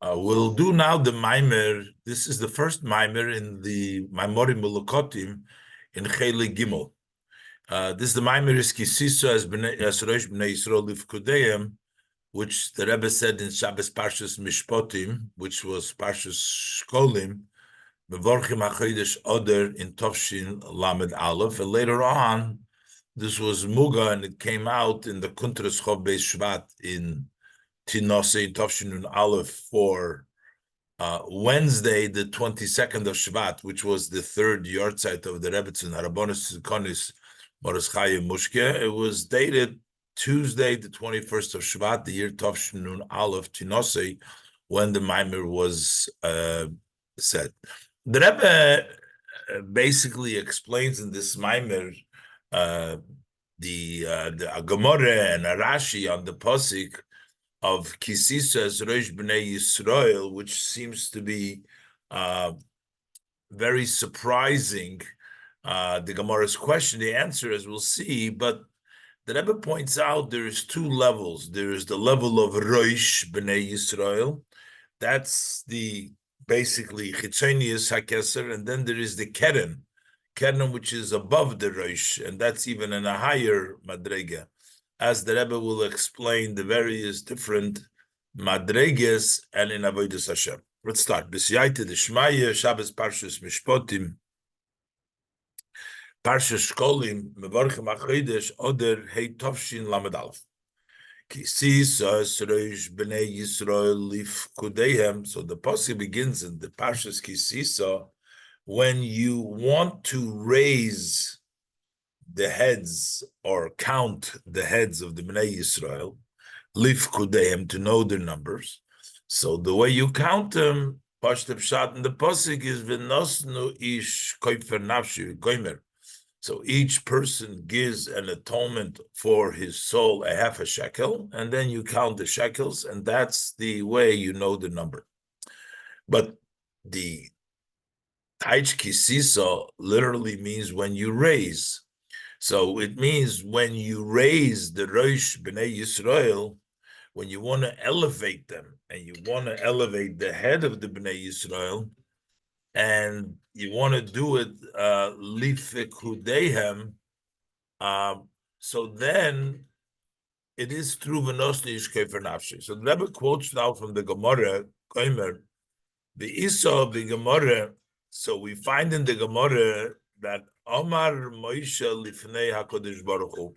We'll do now the Maimer. This is the first Maimer in the Mamorim Melukotim in Chelik Gimel. This is the Maimer is Kisisa as Rosh Bnei Yisrael Livkudeim, which the Rebbe said in Shabbos Parshas Mishpatim, which was Parshas Shkolim, Mevorchim HaChodesh Oder in Tovshin Lamed Aleph, and later on, this was Muga, and it came out in the Kuntras Chov Beis Shvat in Tinose in Tovshin Aleph for Wednesday, the 22nd of Shvat, which was the third yahrzeit of the Rebbetzin Harabonis Konis Moras Chaim Mushke. It was dated Tuesday, the 21st of Shvat, the year Tovshin Aleph Tinose, when the Maimer was said. The Rebbe basically explains in this Maimer the Gemara and Rashi on the Pasuk of Kisisa as Rosh Bnei Yisrael, which seems to be very surprising. The Gemara's question, the answer, as we'll see, but the Rebbe points out there is two levels. There is the level of Rosh Bnei Yisrael, that's the basically Chitzonius HaKeser, and then there is the Keren, which is above the Rosh, and that's even in a higher Madrega. As the Rebbe will explain the various different Madregas and in Avodas Hashem. Let's start. B'siyayte d'shmaya, Shabbos Parshas Mishpatim, Parshas Shkolim, Mevorchim HaChodesh, Oder Hei Tovshin Lamed Aleph. Kisisa Rosh Bnei Yisrael Livkudeim. So the pasuk begins in the Parshas Kisisa when you want to raise the heads or count the heads of the Bnei Yisrael, Livkudeim, to know their numbers. So the way you count them, Pashtem Shat in the pasuk is V'nosnu ish koifer nafshi goimer. So each person gives an atonement for his soul, a half a shekel, and then you count the shekels, and that's the way you know the number. But the Taich Kisisa literally means when you raise. So it means when you raise the Rosh Bnei Yisrael, when you want to elevate them, and you want to elevate the head of the Bnei Yisrael, and you want to do it lifekudehem, so then it is through v'nosni yishkefer nafshi. So the Rebbe quotes now from the Gemara, Koimer, the Isa of the Gemara. So we find in the Gemara that Omar Moshe lifnei HaKadosh Baruch Hu,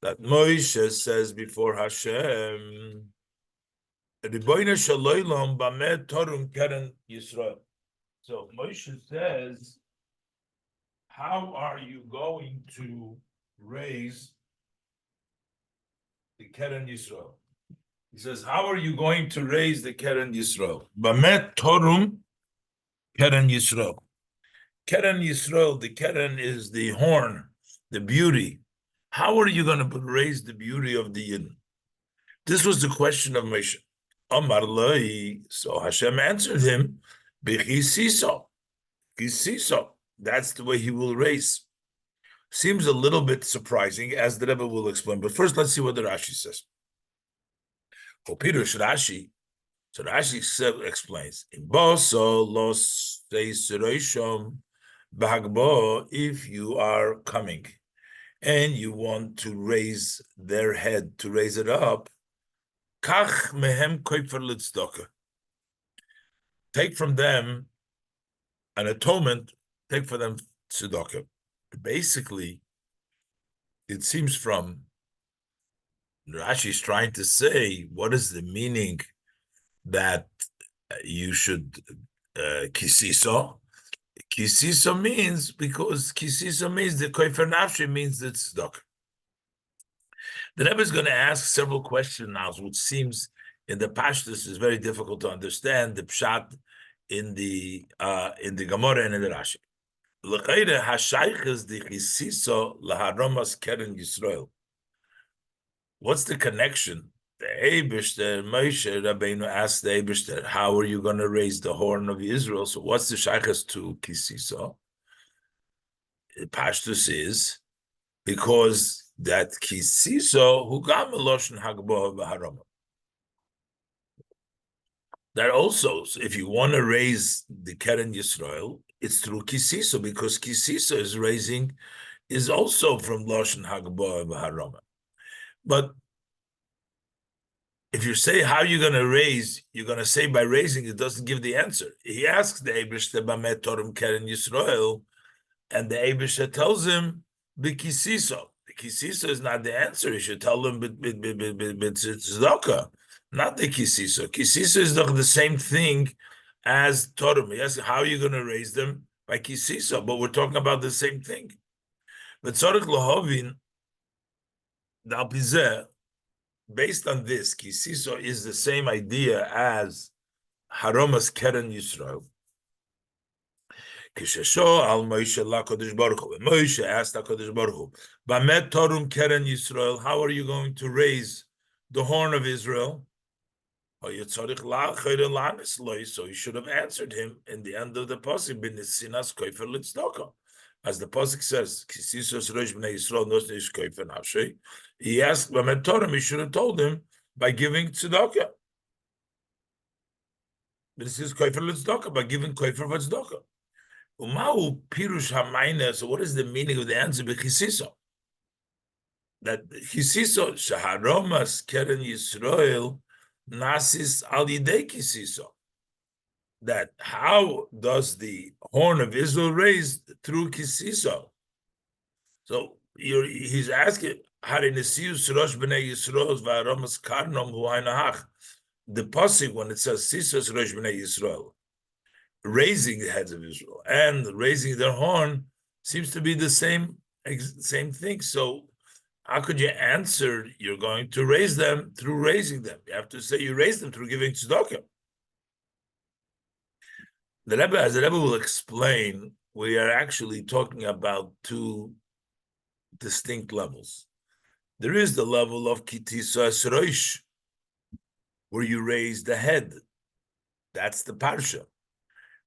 that Moshe says before Hashem, Ribono shel olam b'meh torum keren Yisrael. So Moshe says, how are you going to raise the Keren Yisrael? He says, how are you going to raise the Keren Yisrael? Bamet Torum Keren Yisrael. Keren Yisrael, the Keren is the horn, the beauty. How are you going to raise the beauty of the Yidden? This was the question of Moshe. Amar Loi, so Hashem answered him, B'chisiso. Kisiso. That's the way he will raise. Seems a little bit surprising, as the Rebbe will explain. But first, let's see what the Rashi says. For Pirush Rashi, so Rashi explains, if you are coming and you want to raise their head, to raise it up, take from them an atonement, take for them tzedakah. Basically, it seems from Rashi is trying to say, what is the meaning that you should kisiso? Kisiso means, because kisiso means the koifer nafshi means the tzedakah. The Rebbe is going to ask several questions now, which seems in the Pashtus is very difficult to understand, the pshat in the Gemara and in the Rashi. L'chayre hashayches the chisiso laharamas keren Yisrael. What's the connection? The Eibishter, Moshe Rabbeinu asked the Eibishter, how are you going to raise the horn of Israel? So what's the shayches to kisiso? The Pashtus is because that kisiso hugam eloshen hagboh v'harama. that also, if you want to raise the Keren Yisrael, it's through Kisisa, because Kisisa is also from Lashon Hagboah V'Haroma. But if you say how you're going to raise, you're going to say by raising, it doesn't give the answer. He asks the Eibishter Bamet Torum Keren Yisrael, and the Eibishter tells him B'Kisiso. The Kisiso is not the answer. You should tell them Tzedakah, not the Kisiso. Kisiso is the same thing as Torum. He asks, how are you going to raise them? By Kisiso, but we're talking about the same thing. But Tzorich Lahovin, the Alpizeh, based on this, Kisiso is the same idea as Haromas Keren Yisrael. Kishesho al Moshe la Kodesh Baruch Hu. Moshe asked HaKadosh Baruch Hu, Bamet Torum Keren Yisrael, how are you going to raise the horn of Israel? So he should have answered him in the end of the pasuk, B'nesinas kofer l'tzedakah. As the pasuk says, Kisisos rosh b'nei Yisrael nosnish kofer nafshei. He asked Bamet Torum, he should have told him by giving tzedakah. This is kofer l'tzedakah, by giving kofer v'tzedakah. Umau pirush hamayna. So what is the meaning of the answer? B'chisiso. That chisiso shaharomas keren Yisrael nasis al yidei kisiso. That how does the horn of Israel raise through kisiso? So he's asking, harinesius rosh b'nei Yisrael v'aromas karnom hu hainahach. The pasuk when it says sisos rosh b'nei Yisrael, raising the heads of Israel and raising their horn seems to be the same thing. So how could you answer you're going to raise them through raising them? You have to say you raise them through giving tzedakah. The Rebbe, as the Rebbe will explain, we are actually talking about two distinct levels. There is the level of kitisas roish, where you raise the head. That's the parsha.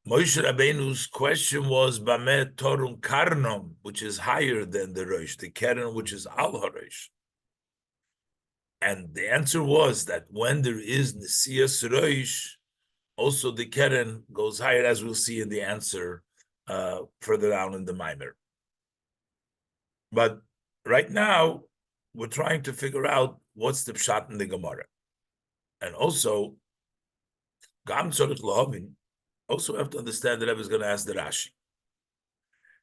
Moshe Rabbeinu's question was Bamet Torum Karnom, which is higher than the Rosh, the Keren, which is Al HaRosh. And the answer was that when there is Nesiyas Rosh, also the Keren goes higher, as we'll see in the answer further down in the Maimer. But right now, we're trying to figure out what's the Pshat in the Gemara. And also, Gam Tzorich Lahavin, also have to understand that I was going to ask the Rashi.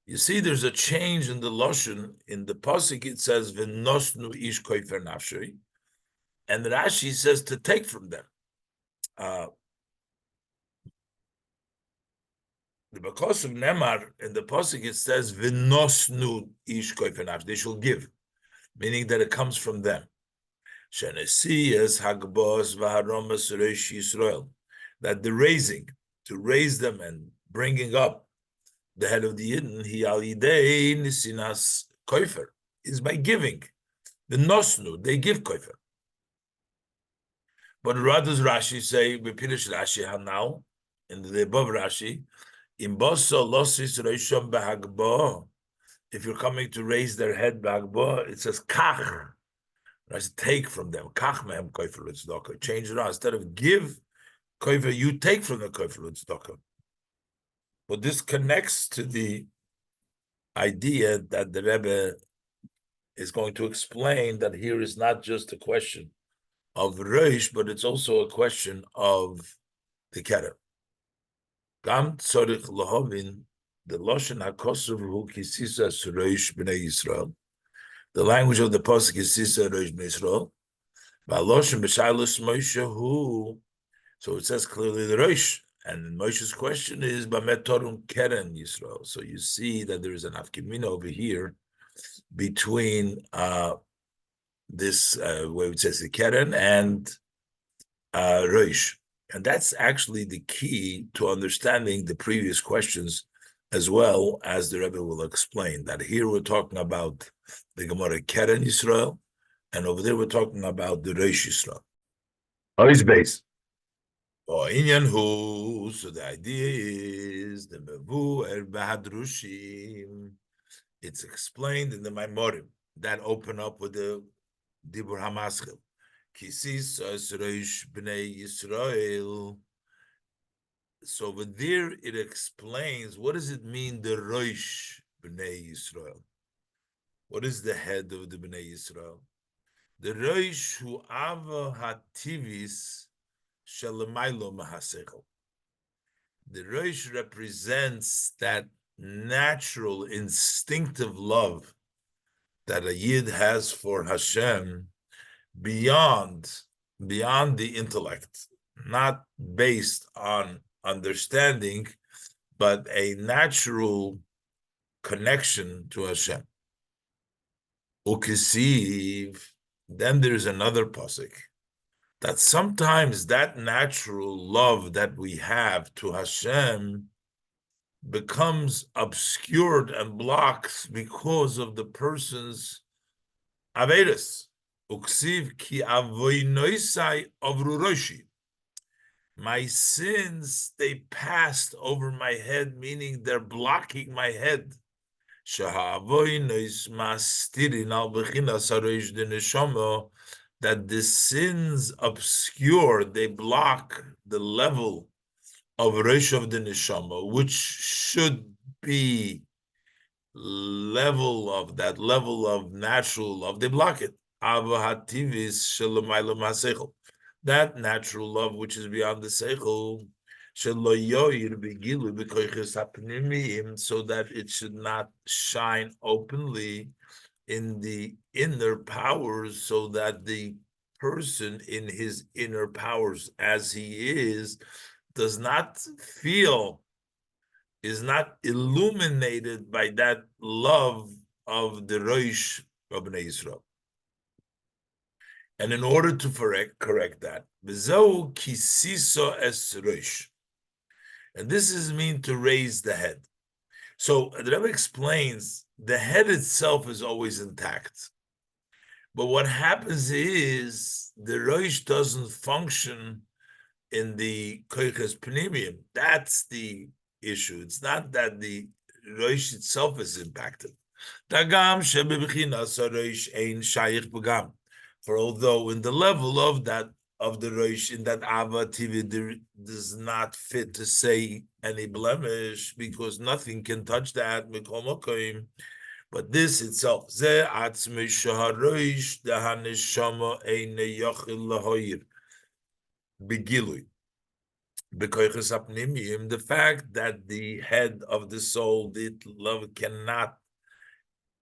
You see, there's a change in the Lashon. In the pasuk, it says "V'nosnu ish koifer nafshei," and the Rashi says to take from them. Because of Nemar in the pasuk, it says "V'nosnu ish koifer nafshei." They shall give, meaning that it comes from them. Shenesiyas hagbos v'haromas reish Yisrael, that the raising, to raise them and bringing up the head of the Yidden, he al yidei nisinas koifer, is by giving. The nosnu, they give koifer. But what does Rashi say? We finish Rashi now, in the above Rashi, in boso losis reishon behagbo, if you're coming to raise their head behagbo, it says kach, Rashi, take from them, kach mehem koifer l'tzedakah, change it around, instead of give koifer, you take from the koifer l'tzedakah. But this connects to the idea that the Rebbe is going to explain that here is not just a question of Reish, but it's also a question of the Keren. Gam tzorich lahavin, the Lashon HaKosov hu kisisas Reish b'nei Yisrael. The language of the pasuk is kisisas Reish b'nei Yisrael. V'Lashon b'shailus Moshe hu. So it says clearly the Reish. And Moshe's question is Bamet Torum Keren Yisrael. So you see that there is an afkimina over here between this where it says the Keren and Reish. And that's actually the key to understanding the previous questions, as well as the Rebbe will explain that here we're talking about the Gemara Keren Yisrael, and over there we're talking about the Reish Yisrael. Always base. So the idea is the Mevu Bahadrushim. It's explained in the Mamorim that open up with the Dibur Hamaschil. Kisis Reish Bnei Yisrael. So over there it explains what does it mean the Rosh Bnei Yisrael. What is the head of the Bnei Yisrael? The Rosh hu ava hativis shelemaylo mahasechel. The Rosh represents that natural, instinctive love that a Yid has for Hashem beyond the intellect, not based on understanding, but a natural connection to Hashem. Ukisiv, then there's another pasuk that sometimes that natural love that we have to Hashem becomes obscured and blocked because of the person's avedus. Uksiv ki avoinoisai avruroshi. My sins, they passed over my head, meaning they're blocking my head. That the sins obscure, they block the level of Rosh of the Neshama, which should be level of natural love, they block it. That natural love which is beyond the seichel, so that it should not shine openly in the inner powers, so that the person in his inner powers as he is does not feel, is not illuminated by that love of the Rosh of Bnei Yisrael. And in order to correct that, B'zeu kisiso es Rosh. And this is mean to raise the head. So the Rebbe explains the head itself is always intact. But what happens is the Rosh doesn't function in the koiches pnimium. That's the issue. It's not that the Rosh itself is impacted. For although in the level of that of the Rosh, in that Ava TV, there does not fit to say any blemish because nothing can touch that. But this itself, the fact that the head of the soul, the love, cannot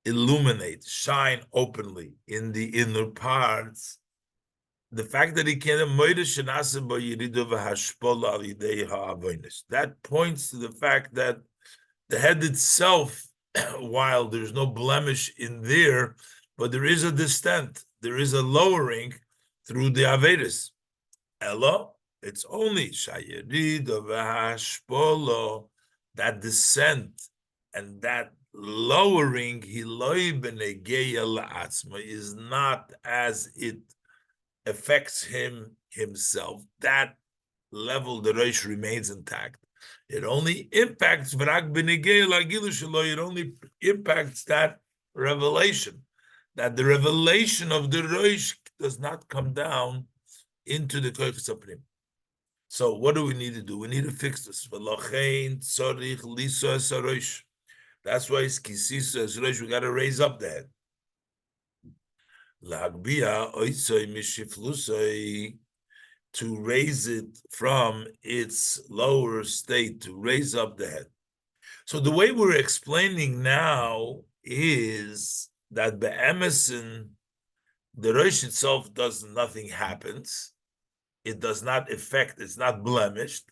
illuminate, shine openly in the inner parts, the fact that he can, that points to the fact that the head itself, while there's no blemish in there, but there is a descent, there is a lowering through the Avedis. Ella, it's only Shayerid of Hashpolo, that descent and that lowering, is not as it affects him himself. That level, the Rosh remains intact. It only impacts it only impacts that revelation, that the revelation of the Rosh does not come down into the Koiches Apnim. So what do we need to do? We need to fix this. That's why it's kisisa as Rosh, we got to raise up the head. To raise it from its lower state, to raise up the head. So the way we're explaining now is that be'emesin, the Rosh itself nothing happens. It does not affect, it's not blemished.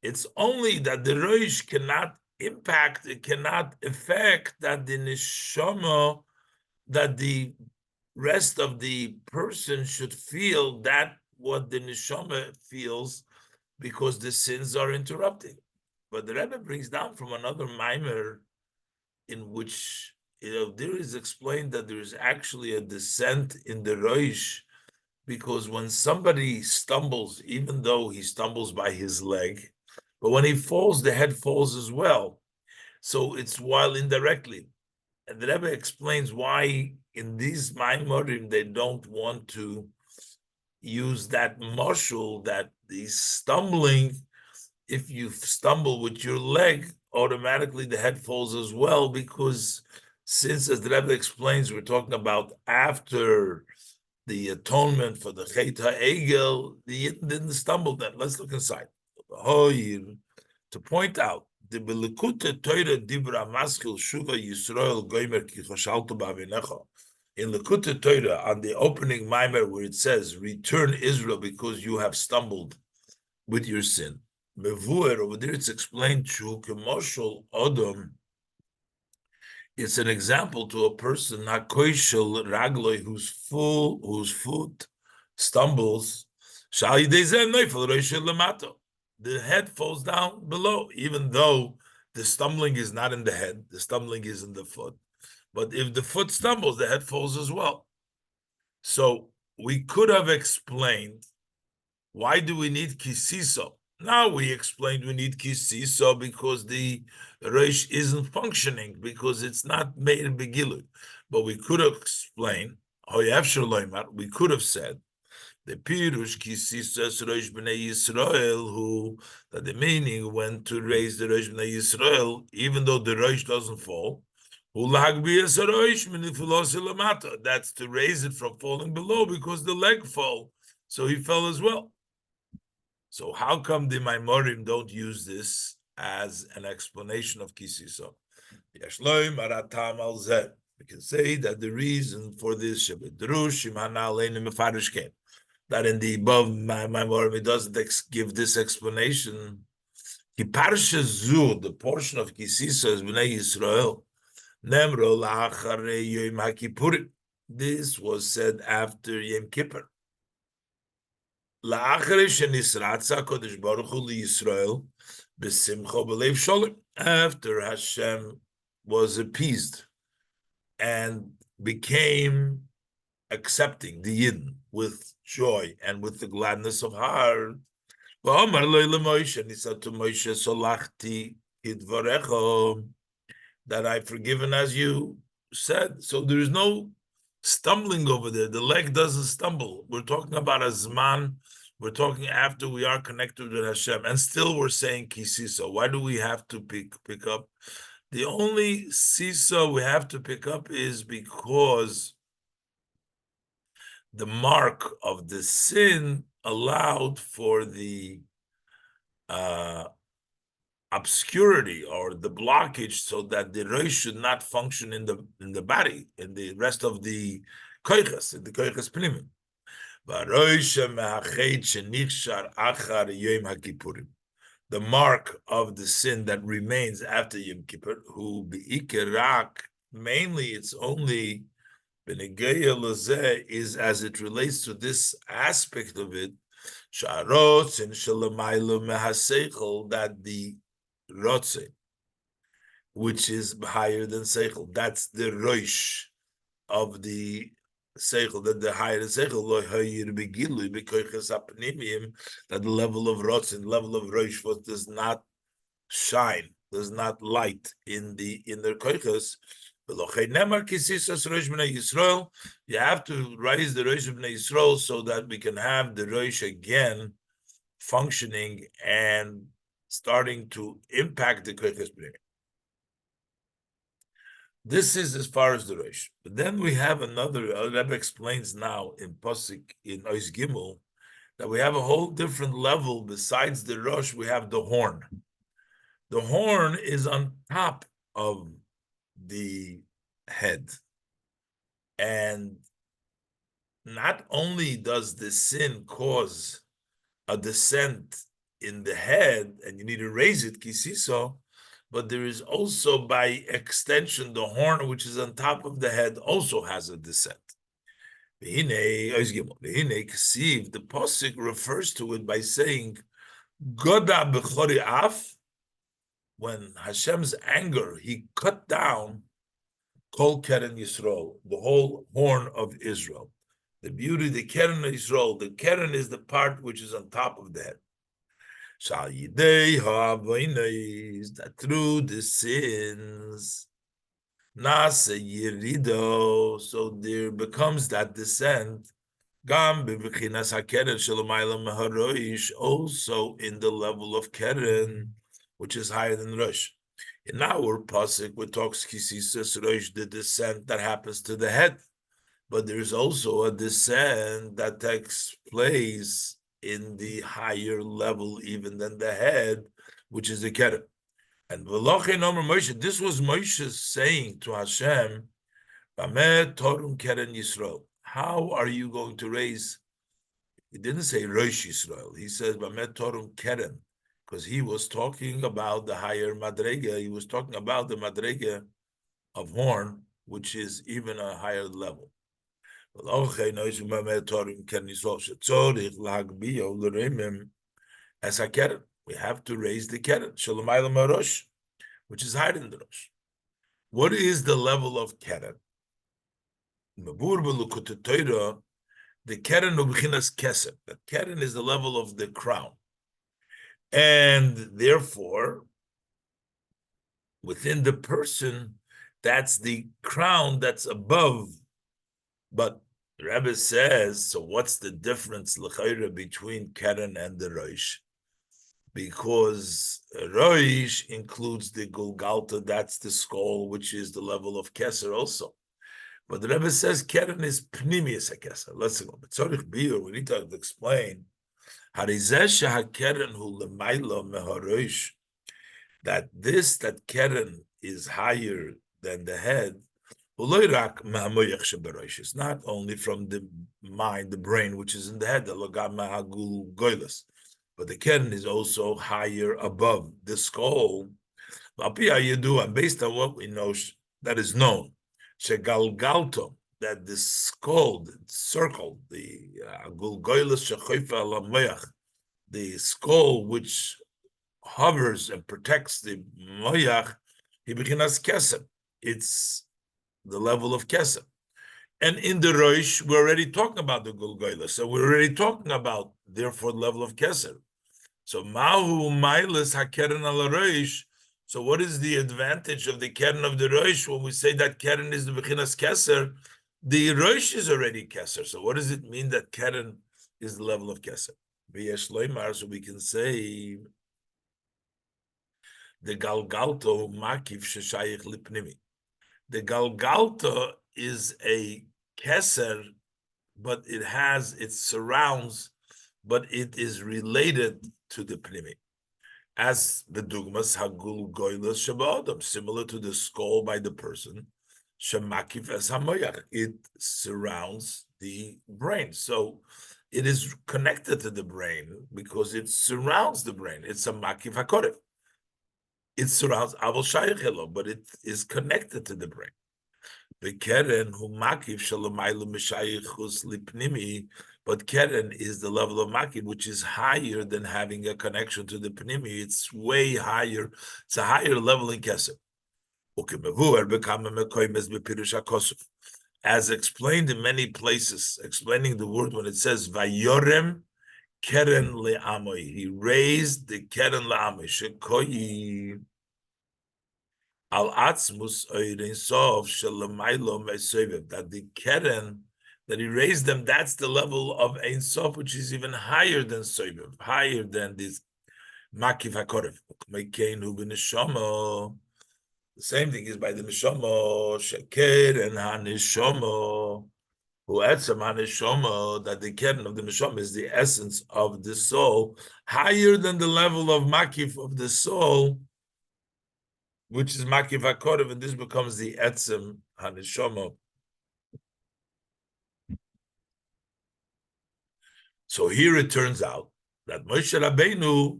It's only that the Rosh cannot impact, it cannot affect that the neshama, that the rest of the person should feel that what the neshama feels, because the sins are interrupting. But the Rebbe brings down from another mimer in which there is explained that there is actually a descent in the Rosh, because when somebody stumbles, even though he stumbles by his leg, but when he falls, the head falls as well. So it's while indirectly. And the Rebbe explains why in these Maimorim they don't want to use that mashal, that the stumbling if you stumble with your leg, automatically the head falls as well, because since, as the Rebbe explains, we're talking about after the atonement for the Chet HaEgel, the Yidden didn't stumble then. Let's look inside. To point out, the Belekute Torah Dibra Maskil Shuva Yisrael Goimer Ki Choshaltu Ba'avinecha. In Lekute Torah, on the opening Maimer, where it says, "Return Israel because you have stumbled with your sin." Mevuer, over there, it's explained to Kemoshel Odom. It's an example to a person, Hakoishel Ragloi, whose foot stumbles. The head falls down below, even though the stumbling is not in the head, the stumbling is in the foot. But if the foot stumbles, the head falls as well. So we could have explained, why do we need kisiso? Now we explained we need kisiso because the reish isn't functioning, because it's not made in begilut. But we could have explained, we could have said, the pirush kisisas reish b'nei Yisrael, who that the meaning when to raise the reish b'nei Yisrael, even though the reish doesn't fall, that's to raise it from falling below, because the leg fell, so he fell as well. So how come the Mamorim don't use this as an explanation of kisiso? We can say that the reason for this, that in the above Maimorim it doesn't give this explanation. The portion of Kisisa is Bnei Yisrael. This was said after Yom Kippur. After Hashem was appeased and became accepting the Yidden with joy and with the gladness of heart, and he said to Moshe, Solachti idvarecha, that I've forgiven as you said. So there is no stumbling over there. The leg doesn't stumble. We're talking about a zman. We're talking after we are connected with Hashem, and still we're saying kisisa. Why do we have to pick up? The only sisa we have to pick up is because the mark of the sin allowed for the obscurity or the blockage, so that the rosh should not function in the body, in the rest of the koiches, in the koiches pnimim. The mark of the sin that remains after Yom Kippur, who beikerak, mainly it's only is as it relates to this aspect of it, that the rotze, which is higher than seichel, that's the rosh of the seichel, that the higher seichel that the level of rotze and level of rosh does not shine, does not light in their koiches. You have to raise the Rosh Bnei Yisrael so that we can have the Rosh again functioning and starting to impact the Koiches Bnei. This is as far as the Rosh. But then we have another, Rebbe explains now in Posik, in Ois Gimel, that we have a whole different level. Besides the Rosh, we have the horn. The horn is on top of the head, and not only does the sin cause a descent in the head and you need to raise it kisiso, but there is also by extension the horn which is on top of the head also has a descent. The posuk refers to it by saying Goda b'chori af, when Hashem's anger, he cut down Kol Keren Yisrael, the whole horn of Israel. The beauty, the Keren of Yisrael, the Keren is the part which is on top of the head. That through the sins, Nasa Yirido, so there becomes that descent, Gam b'v'chinas hakeren shelamayla meharoish, also in the level of keren, which is higher than rosh. In our pasuk, we talk kisisas rosh, the descent that happens to the head, but there's also a descent that takes place in the higher level, even than the head, which is the keren. And v'lochein omer Moshe, this was Moshe saying to Hashem, "Bameh torum keren Yisrael." How are you going to raise? He didn't say Rosh Yisrael. He says Bamet Torum Keren, because he was talking about the higher Madrega. He was talking about the Madrega of horn, which is even a higher level. We have to raise the Keren, Shalomayla Marosh, which is higher than the Rosh. What is the level of Keren? The keren u'b'chinas keser. The keren is the level of the crown, and therefore, within the person, that's the crown that's above. But the Rebbe says, so what's the difference l'chayra between keren and the roish? Because roish includes the gulgalta, that's the skull, which is the level of keser also. But the Rebbe says keren is pnimius hakeser. Let's go. Tzorich biur, we need to explain that this, that keren is higher than the head. It's not only from the mind, the brain, which is in the head, but the keren is also higher above the skull. And based on what we know, that is known, that the skull, the circle, the skull which hovers and protects the moyach, he beginas kesem. It's the level of kesem. And in the roish, we're already talking about the gulgoyla. So we're already talking about, therefore, the level of kesem. So mahu mailis hakeren al roish. So what is the advantage of the keren of the roish when we say that keren is the beginas keser? The roish is already keser. So what does it mean that keren is the level of keser? So we can say the galgalto makif sheshayich lipnimi. The galgalto is a keser, but it surrounds, but it is related to the pnimi. As the dugmas hagul goylas shabadam, similar to the skull by the person, shemakif as hamoyach, it surrounds the brain. So it is connected to the brain because it surrounds the brain. It's a makif hakorev. It surrounds Abel Shayachelo, but it is connected to the brain. The keren who makif shalomaylu mishayichus lipnimi, but keren is the level of makif, which is higher than having a connection to the pnimi. It's way higher. It's a higher level in keser. As explained in many places, explaining the word when it says vayorem keren le'amoy, he raised the keren le'amoy shekoyi al atzmus oirin sof shelamaylo mesovev, that the keren that he raised them, that's the level of ein sof, which is even higher than sovev, higher than this makif hakorev. Mekeinu b'neshama. The same thing is by the neshama sheker and haneshama. Who adds some haneshama, that the keren of the neshama is the essence of the soul, higher than the level of makif of the soul, which is makif hakorev, and this becomes the etzem haneshama. So here it turns out that Moshe Rabbeinu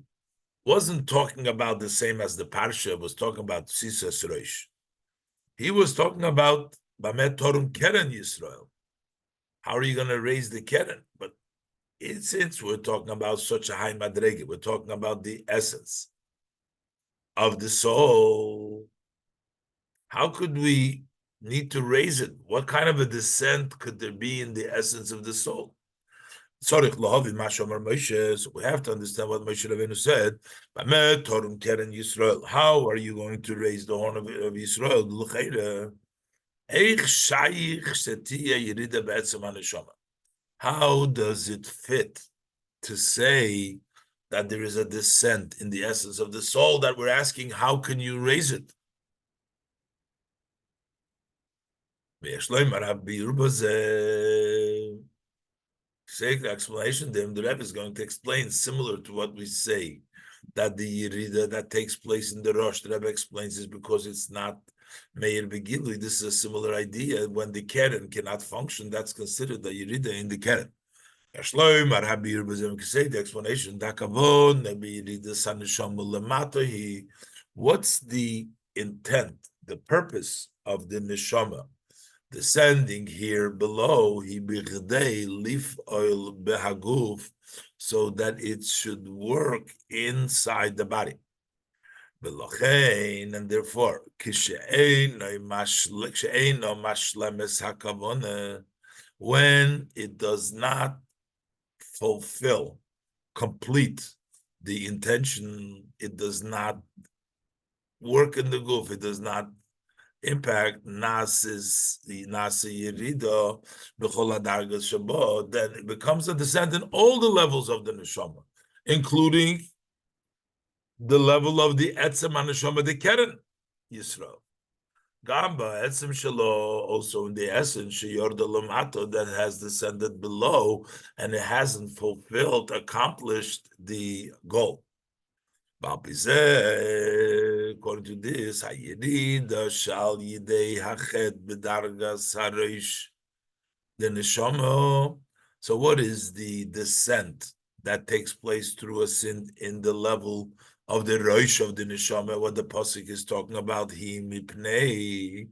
wasn't talking about the same as the Parsha was talking about Sisas Rosh. He was talking about Bamet Torum Keren Yisrael. How are you going to raise the Keren? But since we're talking about such a high madrege, we're talking about the essence of the soul. How could we need to raise it? What kind of a descent could there be in the essence of the soul? So we have to understand what Moshe Rabbeinu said. How are you going to raise the horn of Yisrael? How does it fit to say that there is a descent in the essence of the soul that we're asking, how can you raise it? Say the explanation, the Rebbe is going to explain similar to what we say, that the Yerida that takes place in the Rosh, the Rebbe explains is because it's not Meir Begilui. This is a similar idea. When the Keren cannot function, that's considered the Yerida in the Keren. The explanation, what's the intent, the purpose of the neshama descending here below? He bigdei lif oil behaguf, so that it should work inside the body. And therefore, when it does not fulfill, complete the intention, it does not work in the goof, it does not impact nasis the nasi yirida b'chol hadargas shabo, then it becomes a descent in all the levels of the neshama, including the level of the etzem neshama, the keren Yisrael. Gamba etzem shelo, also in the essence sheyorda lamato, that has descended below and it hasn't fulfilled, accomplished the goal. According to this, hayirida shal yidei hachet b'dargas hareish the neshama. So, what is the descent that takes place through a sin in the level of the roish of the neshama? What the pasuk is talking about, he mipnei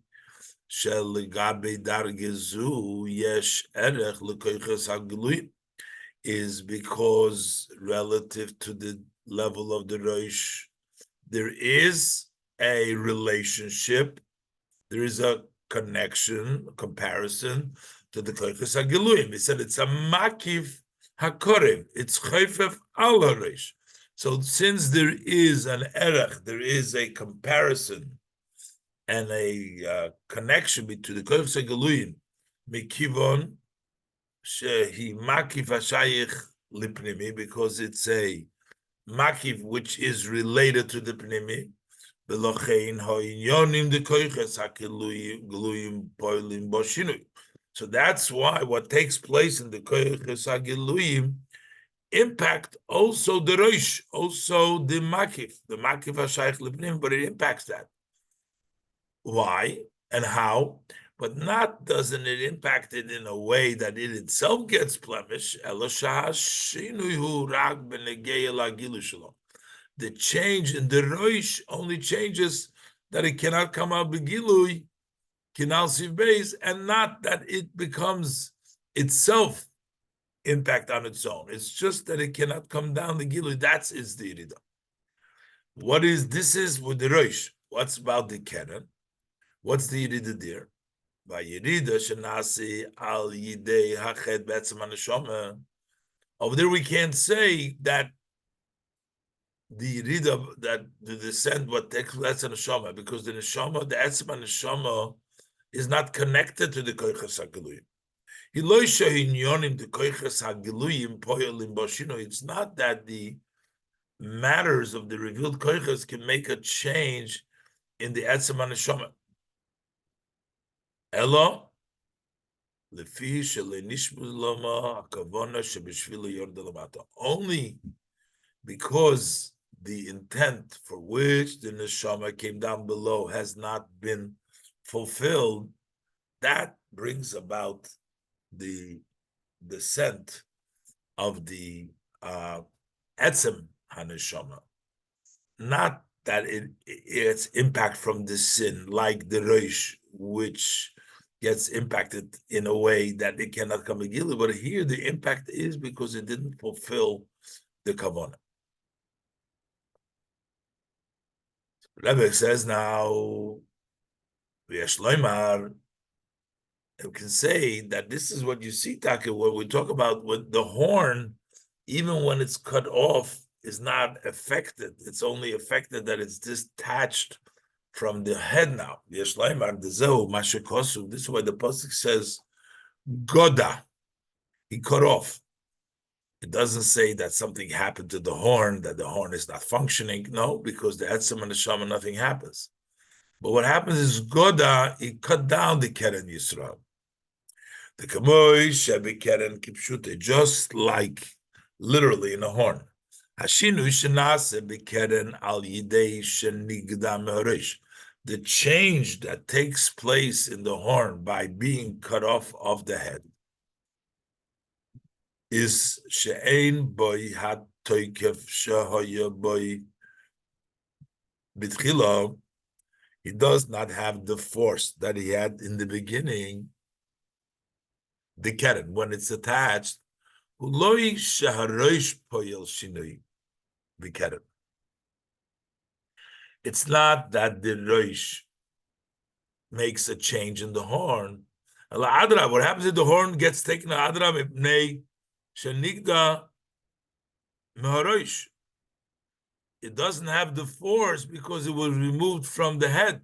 shel gabe dargezu yesh erech lekoiches hagluim, is because relative to the level of the roish, there is a relationship, there is a connection, a comparison to the koiches hagiluim. He said it's a makif hakorim, it's chayfef al hareish. So since there is an erech, there is a comparison and a connection between the koiches hagiluim, mikivon shehi makif hashayich lipnimi, because it's a makif which is related to the pnimi. So that's why what takes place in the koiches hagiluyim impact also the roish, also the makif hashayich lipnim, but it impacts that. Why and how? But not doesn't it impact it in a way that it itself gets blemished. The change in the roish only changes that it cannot come out begilui, kinal siv beis, and not that it becomes itself impact on its own. It's just that it cannot come down the gilui. That's its the irida. What is this is with the roish? What's about the keren? What's the irida there? By yirida shenasi al yidei hachet betzem haneshama. Over there, we can't say that the yirida, that the descent, what takes place in neshama, because the neshama, the etzem neshama, is not connected to the koiches hagiluyim. It's not that the matters of the revealed koiches can make a change in the etzem neshama. Elo, only because the intent for which the neshama came down below has not been fulfilled, that brings about the descent of the etzem haneshama. Not that it's impact from the sin, like the roish, which gets impacted in a way that it cannot come again. But here the impact is because it didn't fulfill the kavanah. Rebbe says now, V'yashloimar, you can say that this is what you see, Taka, when we talk about with the horn, even when it's cut off, is not affected. It's only affected that it's detached from the head now. This is why the pasuk says, Goda. he cut off. It doesn't say that something happened to the horn, that the horn is not functioning. No, because the etzem and the shama, nothing happens. But what happens is Goda, he cut down the Keren Yisrael. The Kamoy Shebi Keren Kipshute, just like literally in a horn. Hashinu Shenase Bekeren Al Yidei Shenigda Mehorish. The change that takes place in the horn by being cut off of the head is She'ein Boy Hat Toikef Shehoya Boy Bitchila. He does not have the force that he had in the beginning, the keren, when it's attached. It's not that the roish makes a change in the horn. What happens if the horn gets taken? It doesn't have the force because it was removed from the head.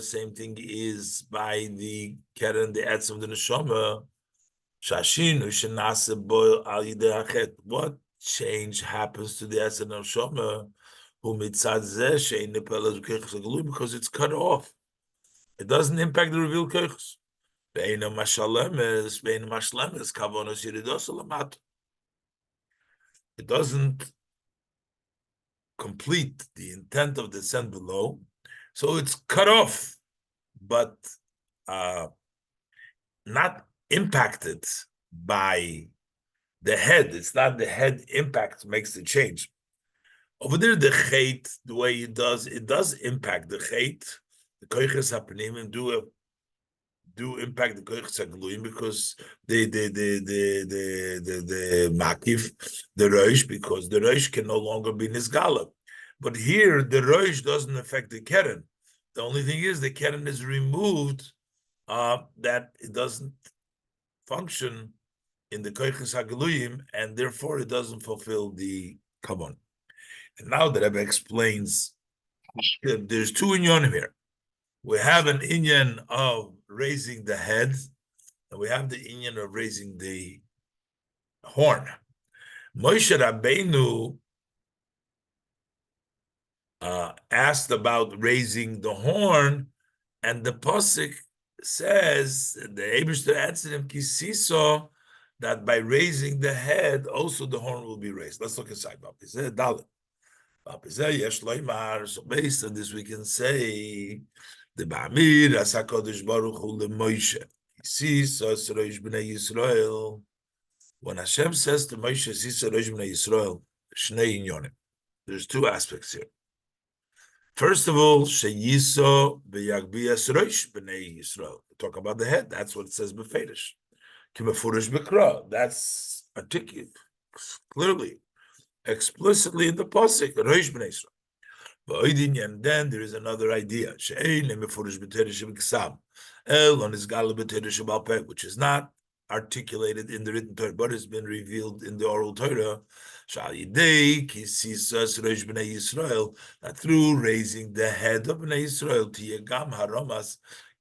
Same thing is by the keren, the etz of the neshama. What change happens to the etz of the neshama? Because it's cut off. It doesn't impact the revealed kochos. It doesn't complete the intent of the descent below, so it's cut off, but not impacted by the head. It's not the head impact makes the change. Over there, the chait, the way it does impact the chait. The koiches hapanim do impact the koiches hagluim because the makif, the roish, because the roish can no longer be nisgala. But here, the roish doesn't affect the keren. The only thing is the keren is removed, that it doesn't function in the koiches hagluim, and therefore it doesn't fulfill the kavon. And now the Rebbe explains, there's two inyanim here. We have an inyan of raising the head, and we have the inyan of raising the horn. Moshe Rabbeinu asked about raising the horn, and the pasuk says, the Eibishter answered him, Kisiso, that by raising the head, also the horn will be raised. Let's look inside. So based on this, we can say the Ba'amir as HaKadosh Baruch Hu leMoshe. Rosh Bnei Yisrael. When Hashem says to Moshe, Rosh Bnei Yisrael, Shnei Inyonim. There's two aspects here. First of all, Sheyiso b'Yagbiyas Rosh Bnei Yisrael. Talk about the head. That's what it says b'Feidish. Kimafurish b'Kra. That's articulate, clearly, explicitly in the pasuk, Rosh Bnei Yisrael. And then there is another idea, which is not articulated in the written Torah, but has been revealed in the oral Torah. That through raising the head of Bnei Yisrael,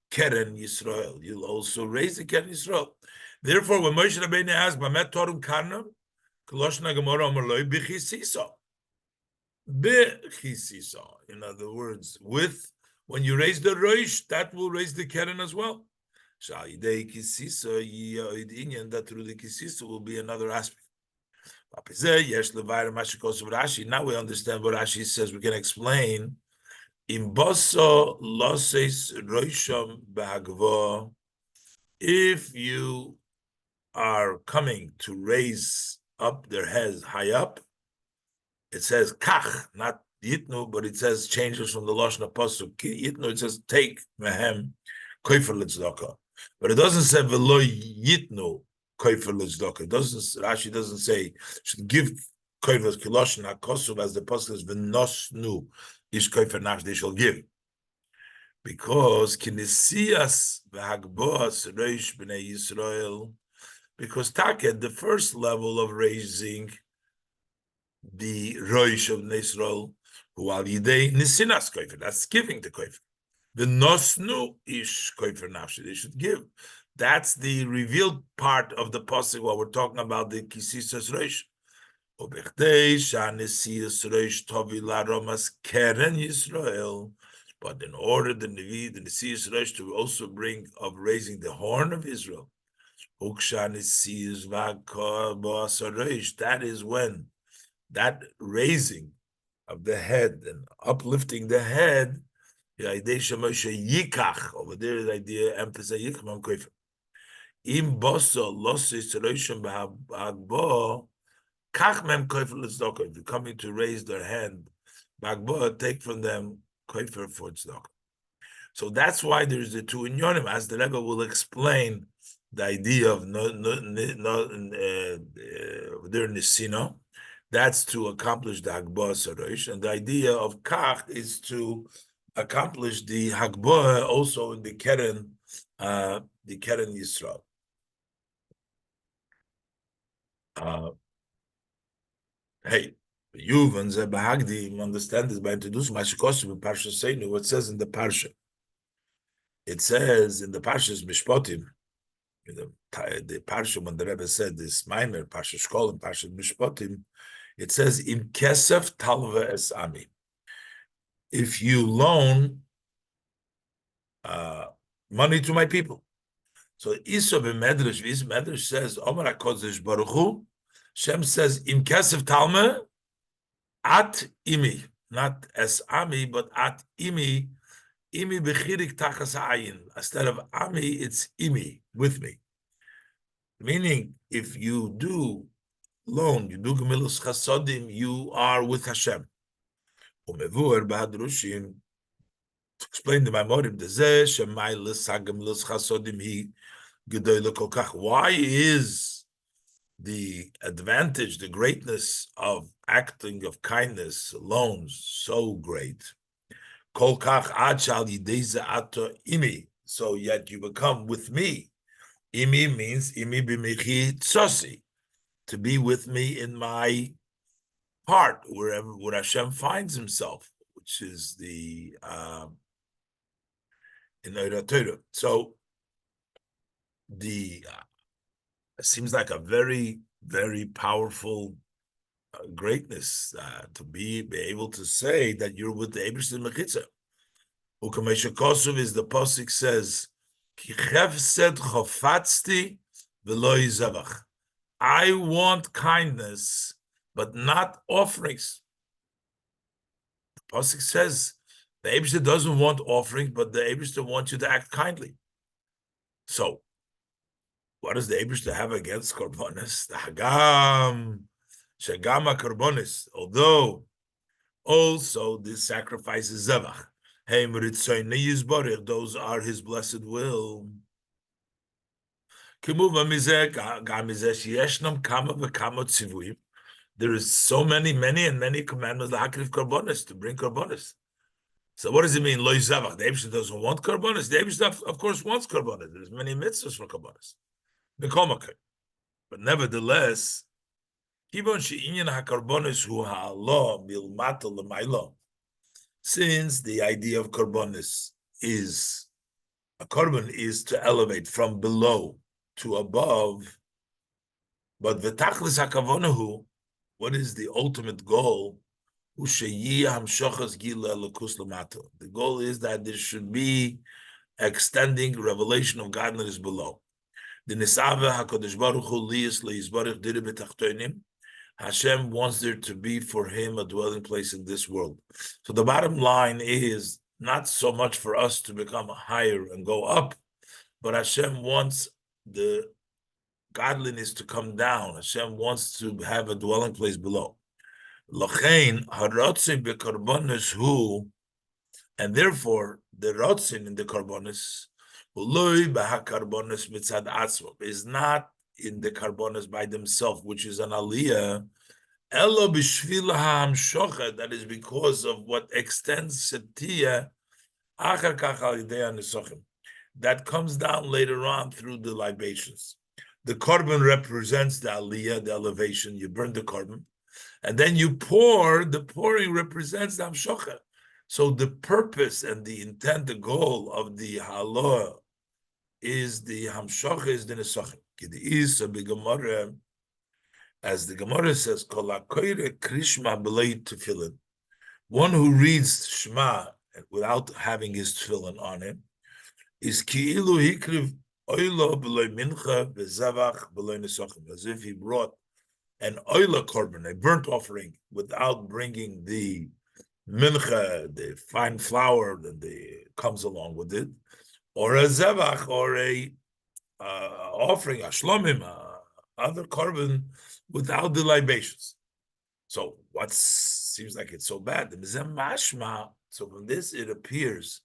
Keren Yisrael, you'll also raise the Keren Yisrael. Therefore, when Moshe Rabbeinu asked, "Bamet Torum Karnam," Koloshna Gemara Omerloi Bichisisa. In other words, when you raise the roish, that will raise the keren as well. That through the kisisa will be another aspect. Now we understand what Rashi says. We can explain. If you are coming to raise up their heads high up, it says kach, not yitnu, but it says changes from the lashon of pasuk yitnu. It says take mehem koifer l'tzedakah, but it doesn't say v'lo yitnu koifer l'tzedakah. Rashi doesn't say should give koifer kiloshin hakosuv as the pasuk says v'nosnu ish koifer nafsh they shall give, because kinesias v'hagboas reish b'nei Yisrael, because taket the first level of raising the Roish of Nisrael, who al yidei nisinas koifer, that's giving the koifer. The nosnu ish koifer nafshi. They should give. That's the revealed part of the pasuk while we're talking about the kisisas reish. Obechdei shanisiyas reish tovi laromas keren Yisrael. But in order the Nevi, the Nisiyas reish to also bring of raising the horn of Israel. That is when that raising of the head and uplifting the head, the idea yikach over there is the idea emphasize yikach koifer. Im boso losis roishim b'hagbo kach mem koifer l'tzedakah. If you're coming to raise their hand, b'hagbo take from them koifer for tzedakah. So that's why there's the two inyonim, as the Rebbe will explain the idea of their nisino. That's to accomplish the Hagbah Sarosh, and the idea of Kach is to accomplish the Hagbah also in the Keren Yisrael. Hey, Yuvan Zebahagdi understand this by introducing Mashikosu in Parsha Seinu. What says in the Parsha? It says in the Parsha's Mishpatim, the Parsha when the Rebbe said this Maimer Parsha Shkolim Parsha Mishpatim. It says, "Im kesef talva es ami." If you loan money to my people, so Isa b'medrash, this medrash says, "Omar Hakodesh Baruch Hu," Shem says, "Im kesef talma at imi," not es ami, but at imi. Imi b'chirik tachas ayin. Instead of ami, it's imi, with me. Meaning, if you do loan, you do gemilus chasodim, you are with Hashem. Umevur b'hadrushim, to explain the Mamorim, why is the advantage, the greatness of acting of kindness, loans, so great? So yet you become with me. Imi means imi b'michi tzosi, to be with me in my heart, where Hashem finds himself, which is the in the Torah. So it seems like a very, very powerful greatness to be able to say that you're with the Eibishter Mechitza. Ukamesha Kosov is the pasuk says, "Ki chefsed chofatzti v'lo yizavach." I want kindness, but not offerings. The pasuk says the Eibishter doesn't want offerings, but the Eibishter wants you to act kindly. So, what does the Eibishter have against korbanos? The Hagam, Shagama korbanos. Although also this sacrifice is zevach. Hey, those are his blessed will. There is so many commandments to bring korbanos. So what does it mean? Lo yizavach. The Eibishter doesn't want korbanos. The Eibishter, of course, wants korbanos. There's many mitzvahs for korbanos. But nevertheless, since the idea of korbanos is a korban is to elevate from below to above, but v'tachlis hakavonahu, what is the ultimate goal? The goal is that there should be extending revelation of God that is below. The Nisava HaKadosh Baruch Hu liyis le'yizbarich diri b'tachtonim. Hashem wants there to be for him a dwelling place in this world. So the bottom line is not so much for us to become higher and go up, but Hashem wants the godliness to come down. Hashem wants to have a dwelling place below. L'chein harotzin bekarbonis hu, and therefore the rotzin in the karbonis is not in the karbonis by themselves, which is an aliyah. Elo b'shvil ha'amshocha, that is because of what extends setiya achar kach al yidei ha'nesochim, that comes down later on through the libations. The korban represents the aliyah, the elevation. You burn the korban, and then you pour. The pouring represents the amshocha, So the purpose and the intent, the goal of the halaw is the hamshocha, is the nesachim. K'de'isa b'gemara, as the Gemara says, kol hakoyre krishma b'lei tefillin. One who reads Shema without having his tefillin on him is ki'ilu hikriv oilo b'lei mincha v'zavach b'lei nesachim, as if he brought an oila korban, a burnt offering, without bringing the mincha, the fine flour that comes along with it, or a zevach, or a offering, a shlomim, other korban, without the libations. So what seems like it's so bad? The mizem mashma. So from this it appears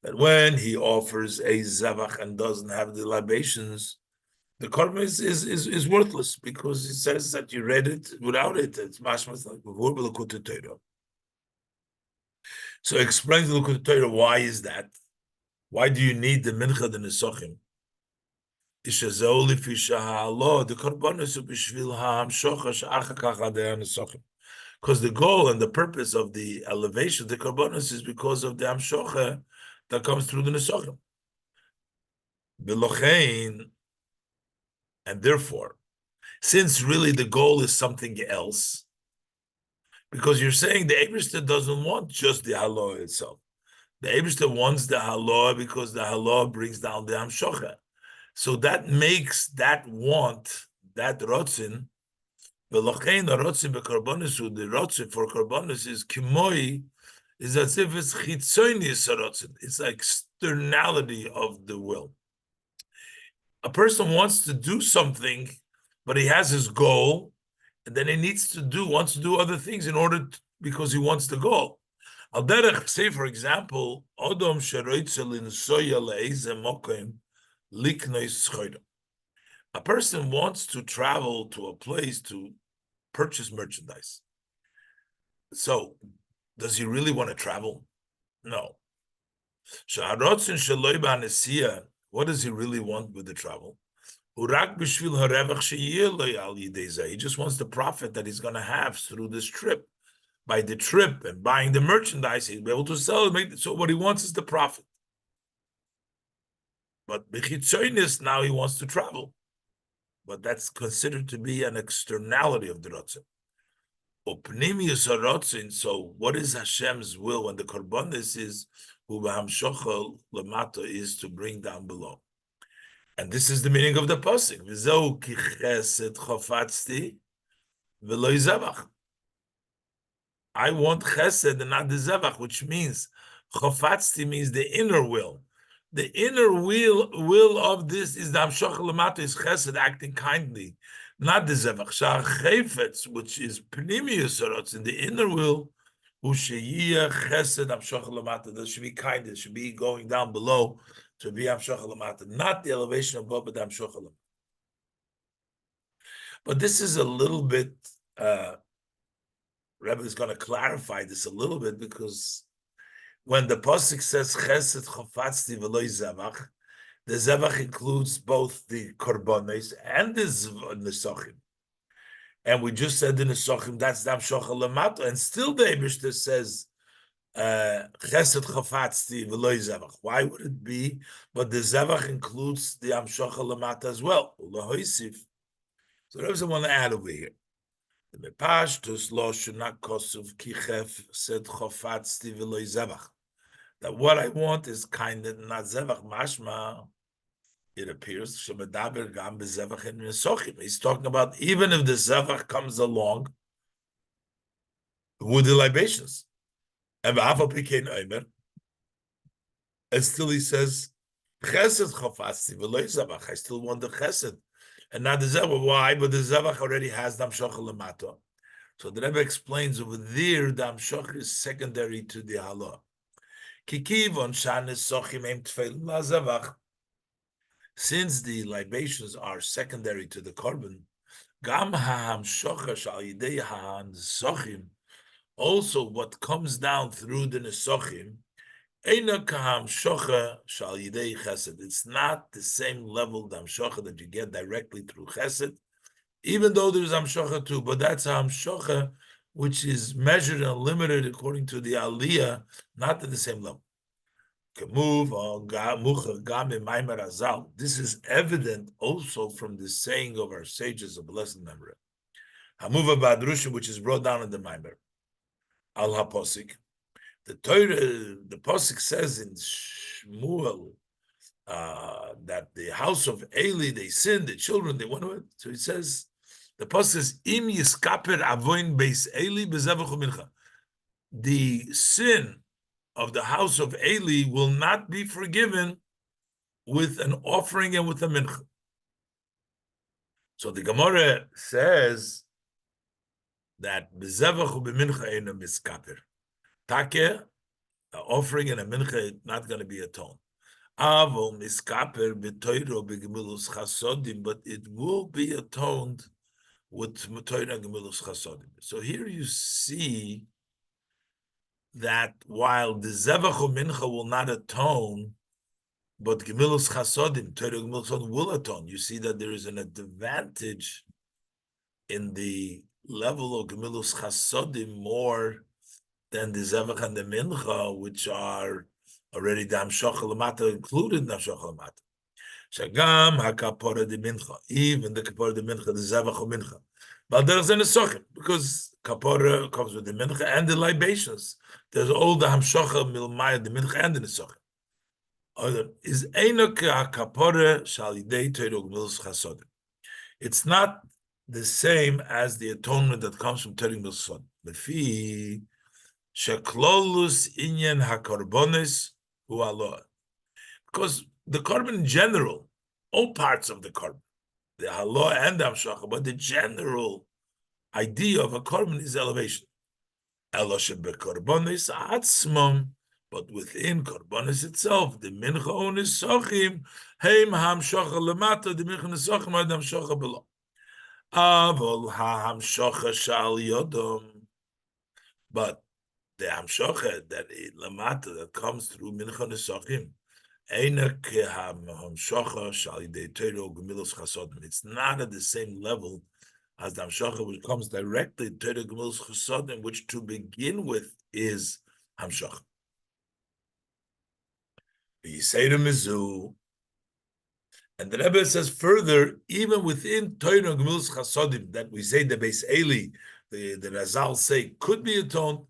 that when he offers a zevach and doesn't have the libations, the korban is worthless, because it says that you read it without it. It's mashma, like before Melukotim Torah. So explain the Melukotim Torah, why is that? Why do you need the mincha, the nesachim? The because the goal and the purpose of the elevation of the karbonos is because of the hamshocha that comes through the nesachim. And therefore, since really the goal is something else, because you're saying the Eibishter doesn't want just the halaw itself. The Eibishter wants the halaw because the halaw brings down the hamshocha. So that makes that want, that rotzin, the rotzin for karbonis is kimoi, is as if it's chitzonis rotzin. It's like externality of the will. A person wants to do something, but he has his goal, and then he wants to do other things in order to, because he wants the goal. Al derech, say for example, Odom sheroitze linsoya le'eze mokim liknois schoidem. A person wants to travel to a place to purchase merchandise. So, does he really want to travel? No. What does he really want with the travel? He just wants the profit that he's going to have through this trip. By the trip and buying the merchandise, he'll be able to sell it. So what he wants is the profit. But b'chitzonis, now he wants to travel. But that's considered to be an externality of the rotzin. Opnimius harotzin. So what is Hashem's will when the korbanis is u'b'hamshocha lamata, is to bring down below? And this is the meaning of the pasuk. V'zeu ki chesed chofatzti v'lo zevach. I want chesed and not the zevach, which means chofatzti means the inner will. The inner will of this is the hamshocha lamata, is chesed, acting kindly, not the zevach. Shar chayfetz, which is pnimius harotzin, in the inner will, u'sheyiyah chesed hamshocha lamata. That should be kind. It should be going down below. To be hamshocha lamata, not the elevation above, but the hamshocha lamata. But this is a little bit, Rebbe is going to clarify this a little bit, because when the pasuk says chesed chofatzti v'lo zevach, the zevach includes both the korbanos and the nesachim. And we just said the nesachim, that's the hamshocha lamata, and still the Eibishter says chesed chofatzti v'lo zevach. Why would it be? But the zevach includes the hamshocha lamata as well. So there's one to add over here. The mepashtus lo shunak kosuv kichef said chofatzti v'lo zevach. That what I want is kind of not zevach. Mashma, it appears shemedaber gam bezevach and nesochim. He's talking about even if the zevach comes along with the libations. And still he says, chesed chofasti v'lo zevach. I still want the chesed, and not the zevach. Why? But the zevach already has the hamshocha lamata. So the Rebbe explains over there, the hamshocha is secondary to the halah. Kikivon shanes sochim em tefillin la zevach. Since the libations are secondary to the korban, gam ha-hamshocha shal yidei ha-nesochim, also what comes down through the nesochim, eina ka-hamshocha shal yidei chesed. It's not the same level the hamshocha that you get directly through chesed, even though there's Hamshocha too, but that's Hamshocha which is measured and limited according to the Aliyah, not at the same level. This is evident also from the saying of our sages of blessed memory. Hamuva Badrusha, which is brought down in the Maimer. Al HaPosik. The Torah, the Posik says in Shmuel that the house of Eli, they sinned, the children, they went away. So it says, the Posik says, Im yiskaper avoin beis Eli bezevach u'mincha. The sin of the house of Eli will not be forgiven with an offering and with a mincha. So the Gemara says that bezevach u'mincha eina miskaper. Take, an offering and a mincha is not going to be atoned. Avol miskaper b'toiro b'gemilus chasodim, but it will be atoned with toiro and gemilus chasodim. So here you see that while the zevach mincha will not atone, but gemilus chasodim, toiro and gemilus chasodim will atone. You see that there is an advantage in the level of gemilus chasodim more than the zevach and the mincha, which are already the hamshocha lamata included in the hamshocha lamata. Shagam hakapora de mincha, even the kapora de mincha, the zevach mincha. But there's an esochim, because kapora comes with the mincha and the libations. There's all the hamshocha milmaya, the mincha and the esochim. Is einok hakapora shalidei teirog milus chasodim. It's not the same as the atonement that comes from teirog milus chasodim. Lefi sheklolus inyan hakarbonis hu aloha. Because the korban in general, all parts of the korban, the halaw and the hamshacha, but the general idea of a korban is elevation. Eloshe bekorbanis atzmam, but within korbanis itself, the mincha onisachim, heim hamshacha lemata, the mincha nesachim are the hamshacha below. Avol ha-hamshacha shal yodom, but the hamshacha that lemata that comes through mincha nesachim, it's not at the same level as the hamshacha which comes directly to the gemilos chasodim, which to begin with is hamshacha. And the Rebbe says further, even within Torah gemilos chasodim that we say the Beis Eli, the Razal say could be atoned,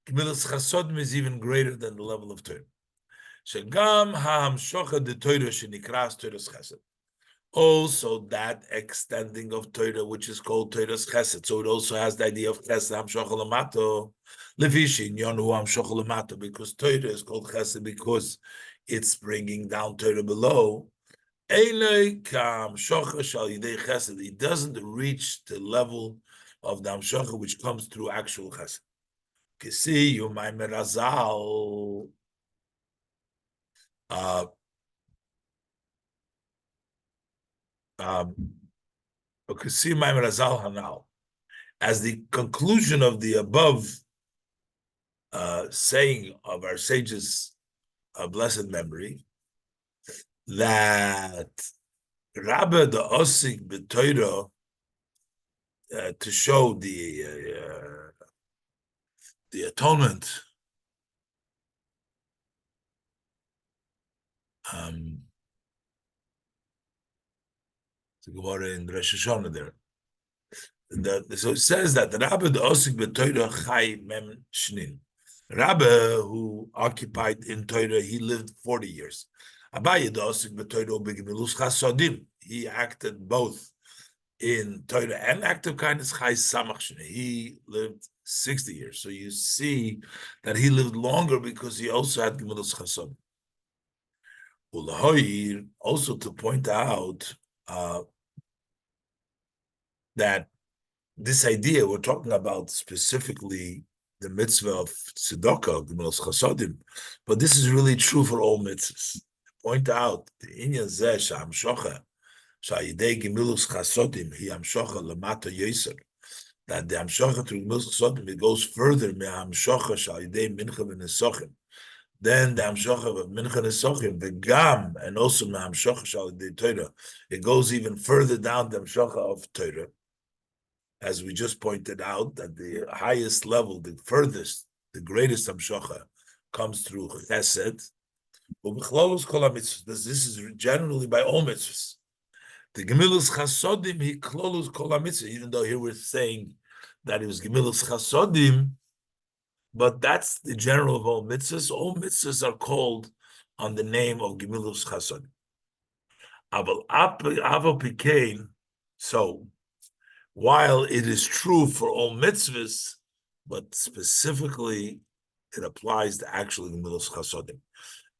gemilos chasodim is even greater than the level of Torah. Shagam ha-hamshocha de Torah shenikras Torah's chesed. Also, that extending of Torah, which is called Torah's chesed, so it also has the idea of chesed hamshocha lamato. Levishin yonu hamshocha lamato, because Torah is called chesed because it's bringing down Torah below. Einay ka hamshocha shal yidei chesed. It doesn't reach the level of the hamshocha which comes through actual chesed. Kisi yumay merazal. As the conclusion of the above saying of our sages' blessed memory, that Rabbi the Osik b'Torah to show the atonement. The Gemara in Rosh Hashanah there. So it says that the Rabbi the Osik b'Torah Chai Mem Shnin. Rabbi who occupied in Torah, he lived 40 years. Abaye the Osik b'Torah b'Gemilus Chasodim. He acted both in Torah and active kindness. Chai Samach Shnin. He lived 60 years. So you see that he lived longer because he also had Gemilus Chasodim. Also to point out that this idea, we're talking about specifically the mitzvah of tzedakah, Gemilos Chasodim, but this is really true for all mitzvahs. Point out the inyan zeh shehamshocha shayidei Gemilos Chasodim hi hamshocha lamata yoser, that the hamshocha through Gemilos Chasodim it goes further me hamshocha shayidei mincha v'nesochim. Then the hamshocha of mincha nesochim v'gam, and also me hamshocha shayidei Torah, it goes even further down the hamshocha of Torah. as we just pointed out, that the highest level, the furthest, the greatest Hamshocha comes through Chesed. This is generally by all mitzvahs. The Gemilus Chasodim, he klolus kol mitzvah, even though here we're saying that it was Gemilus Chasodim, but that's the general of all mitzvahs. All mitzvahs are called on the name of Gemilus Chasodim. Aval Pikein, so while it is true for all mitzvahs, but specifically it applies to actually Gemilus Chasodim.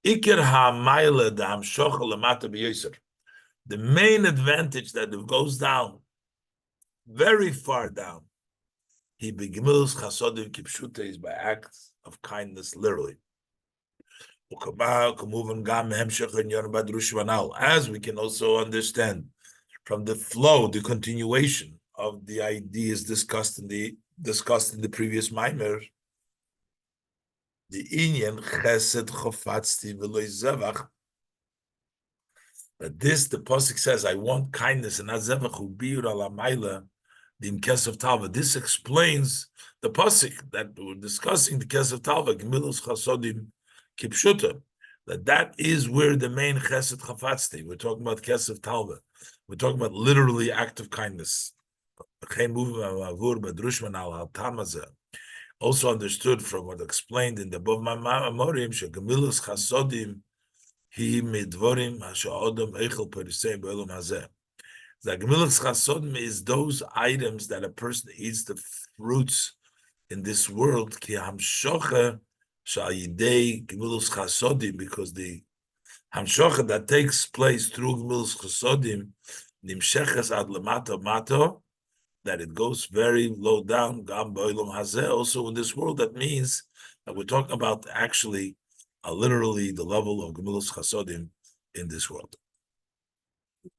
Iker ha'mayla da hamshocha lemata b'yoser. The main advantage that it goes down, very far down, he begimilus chasodim kipshuta is by acts of kindness, literally. As we can also understand from the flow, the continuation of the ideas discussed in the previous mimer, the inyan chesed chofatzti v'lo zevach. But this, the pasuk says, I want kindness, and not zevach u'biur ala mayla, the kesef talva. This explains the pasuk that we're discussing, the kesef talva, gemilus chasodim kipshuta, that is where the main chesed chafatzti. We're talking about kesef talva. We're talking about literally act of kindness. Also understood from what explained in the above Mamorim, gemilus chasodim he midvorim hasha'odam eichel perisei b'olam hazeh. The gemilus chasodim is those items that a person eats the fruits in this world. Ki hamshocha sha'yidei gemilus chasodim, because the hamshocha that takes place through gemilus chasodim nimsheches ad lemata mato, that it goes very low down. Gam b'olam hazeh, also in this world. That means that we're talking about actually literally the level of gemilus chasodim in this world.